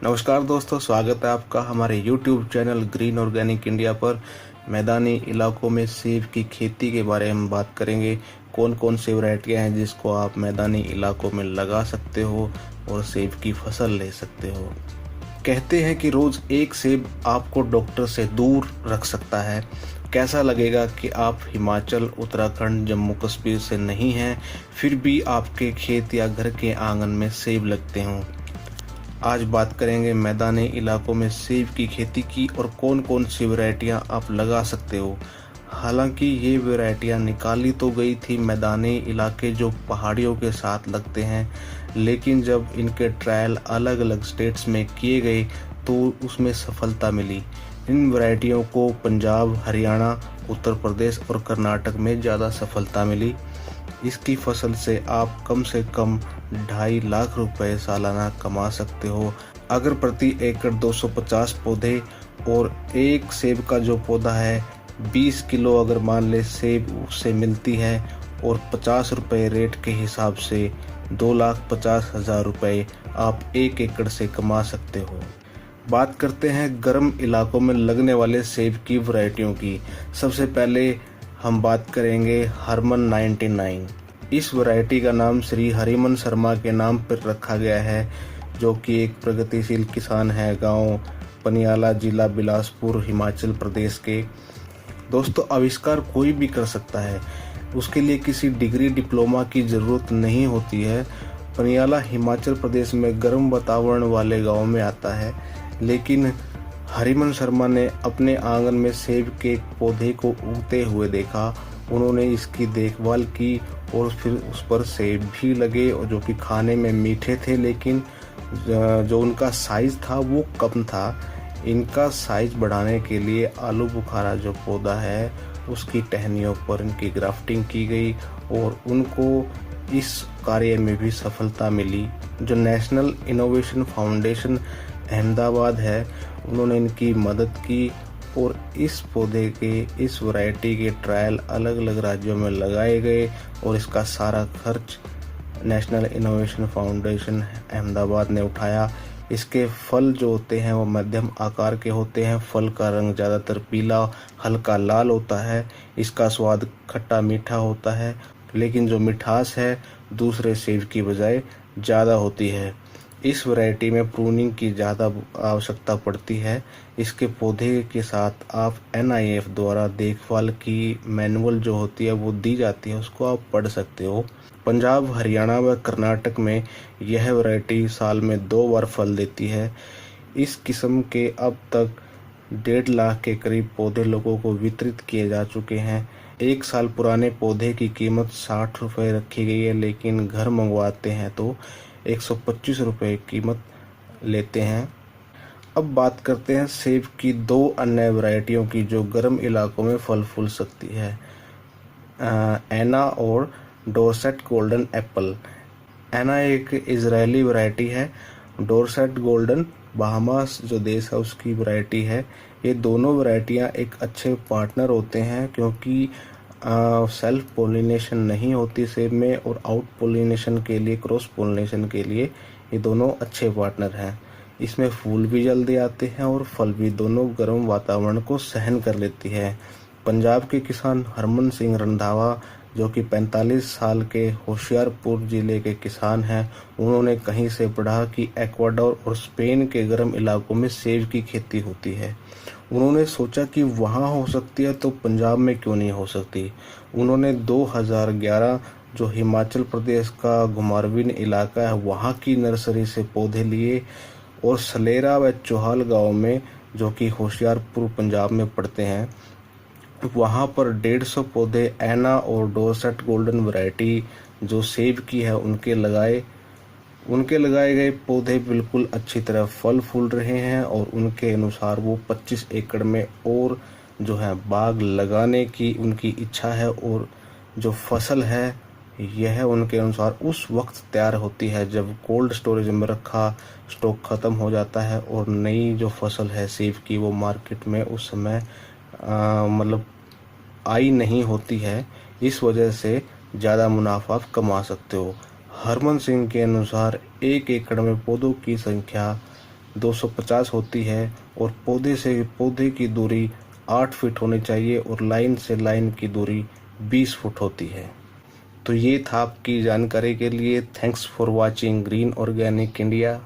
नमस्कार दोस्तों, स्वागत है आपका हमारे YouTube channel green organic India पर। मैदानी इलाकों में सेब की खेती के बारे में बात करेंगे। कौन कौन सी वैरायटियां हैं जिसको आप मैदानी इलाकों में लगा सकते हो और सेब की फसल ले सकते हो। कहते हैं कि रोज़ एक सेब आपको डॉक्टर से दूर रख सकता है। कैसा लगेगा कि आप हिमाचल, उत्तराखंड, जम्मू कश्मीर से नहीं हैं, फिर भी आपके खेत या घर के आंगन में सेब लगते हों। आज बात करेंगे मैदानी इलाकों में सेब की खेती की और कौन कौन सी वैरायटियां आप लगा सकते हो। हालांकि ये वैरायटियां निकाली तो गई थी मैदानी इलाके जो पहाड़ियों के साथ लगते हैं, लेकिन जब इनके ट्रायल अलग अलग स्टेट्स में किए गए तो उसमें सफलता मिली। इन वैरायटियों को पंजाब, हरियाणा, उत्तर प्रदेश और कर्नाटक में ज़्यादा सफलता मिली। इसकी फसल से आप कम से कम 2.5 लाख रुपए सालाना कमा सकते हो। अगर प्रति एकड़ 250 पौधे और एक सेब का जो पौधा है 20 किलो अगर मान ले सेब उससे मिलती है और 50 रुपए रेट के हिसाब से 2,50,000 रुपए आप 1 एकड़ से कमा सकते हो। बात करते हैं गर्म इलाकों में लगने वाले सेब की वैरायटियों की। सबसे पहले हम बात करेंगे हरमन 99। इस वैरायटी का नाम श्री हरिमन शर्मा के नाम पर रखा गया है, जो कि एक प्रगतिशील किसान है, गांव पनियाला, जिला बिलासपुर, हिमाचल प्रदेश के। दोस्तों, आविष्कार कोई भी कर सकता है, उसके लिए किसी डिग्री डिप्लोमा की ज़रूरत नहीं होती है। पनियाला हिमाचल प्रदेश में गर्म वातावरण वाले गांव में आता है, लेकिन हरिमन शर्मा ने अपने आंगन में सेब के पौधे को उगते हुए देखा। उन्होंने इसकी देखभाल की और फिर उस पर सेब भी लगे, और जो कि खाने में मीठे थे, लेकिन जो उनका साइज़ था वो कम था। इनका साइज़ बढ़ाने के लिए आलू बुखारा जो पौधा है उसकी टहनियों पर इनकी ग्राफ्टिंग की गई और उनको इस कार्य में भी सफलता मिली। जो नेशनल इनोवेशन फाउंडेशन अहमदाबाद है, उन्होंने इनकी मदद की और इस पौधे के, इस वैरायटी के ट्रायल अलग अलग राज्यों में लगाए गए और इसका सारा खर्च नेशनल इनोवेशन फाउंडेशन अहमदाबाद ने उठाया। इसके फल जो होते हैं वो मध्यम आकार के होते हैं। फल का रंग ज़्यादातर पीला, हल्का लाल होता है। इसका स्वाद खट्टा मीठा होता है, लेकिन जो मिठास है दूसरे सेब की बजाय ज़्यादा होती है। इस वैरायटी में प्रूनिंग की ज़्यादा आवश्यकता पड़ती है। इसके पौधे के साथ आप NIF द्वारा देखभाल की मैनुअल जो होती है वो दी जाती है, उसको आप पढ़ सकते हो। पंजाब, हरियाणा व कर्नाटक में यह वैरायटी साल में 2 बार फल देती है। इस किस्म के अब तक 1.5 लाख के करीब पौधे लोगों को वितरित किए जा चुके हैं। 1 साल पुराने पौधे की कीमत 60 रुपये रखी गई है, लेकिन घर मंगवाते हैं तो 125 रुपये कीमत लेते हैं। अब बात करते हैं सेब की 2 अन्य वैरायटियों की जो गर्म इलाकों में फल फूल सकती है, एना और डोरसेट गोल्डन एप्पल। एना एक इजरायली वैरायटी है, डोरसेट गोल्डन बहामास जो देश है उसकी वैरायटी है। ये दोनों वैरायटियां एक अच्छे पार्टनर होते हैं, क्योंकि सेल्फ पोलिनेशन नहीं होती सेब में और आउट पोलिनेशन के लिए, क्रॉस पोलिनेशन के लिए ये दोनों अच्छे पार्टनर हैं। इसमें फूल भी जल्दी आते हैं और फल भी, दोनों गर्म वातावरण को सहन कर लेती है। पंजाब के किसान हरमन सिंह रंधावा, जो कि 45 साल के होशियारपुर जिले के किसान हैं, उन्होंने कहीं से पढ़ा कि इक्वाडोर और स्पेन के गर्म इलाकों में सेब की खेती होती है। उन्होंने सोचा कि वहाँ हो सकती है तो पंजाब में क्यों नहीं हो सकती। उन्होंने 2011 जो हिमाचल प्रदेश का घुमारवीन इलाका है वहाँ की नर्सरी से पौधे लिए और सलेरा व चौहाल गांव में, जो कि होशियारपुर पंजाब में पड़ते हैं, वहाँ पर 150 पौधे एना और डोरसेट गोल्डन वैरायटी जो सेब की है उनके लगाए गए पौधे बिल्कुल अच्छी तरह फल फूल रहे हैं और उनके अनुसार वो 25 एकड़ में और जो है बाग लगाने की उनकी इच्छा है, और जो फसल है यह उनके अनुसार उस वक्त तैयार होती है जब कोल्ड स्टोरेज में रखा स्टॉक ख़त्म हो जाता है और नई जो फसल है सेब की वो मार्केट में उस समय मतलब आई नहीं होती है। इस वजह से ज़्यादा मुनाफा आप कमा सकते हो। हरमन सिंह के अनुसार 1 एकड़ में पौधों की संख्या 250 होती है और पौधे से पौधे की दूरी 8 फीट होनी चाहिए और लाइन से लाइन की दूरी 20 फुट होती है। तो ये था आपकी जानकारी के लिए। Thanks for watching green organic India.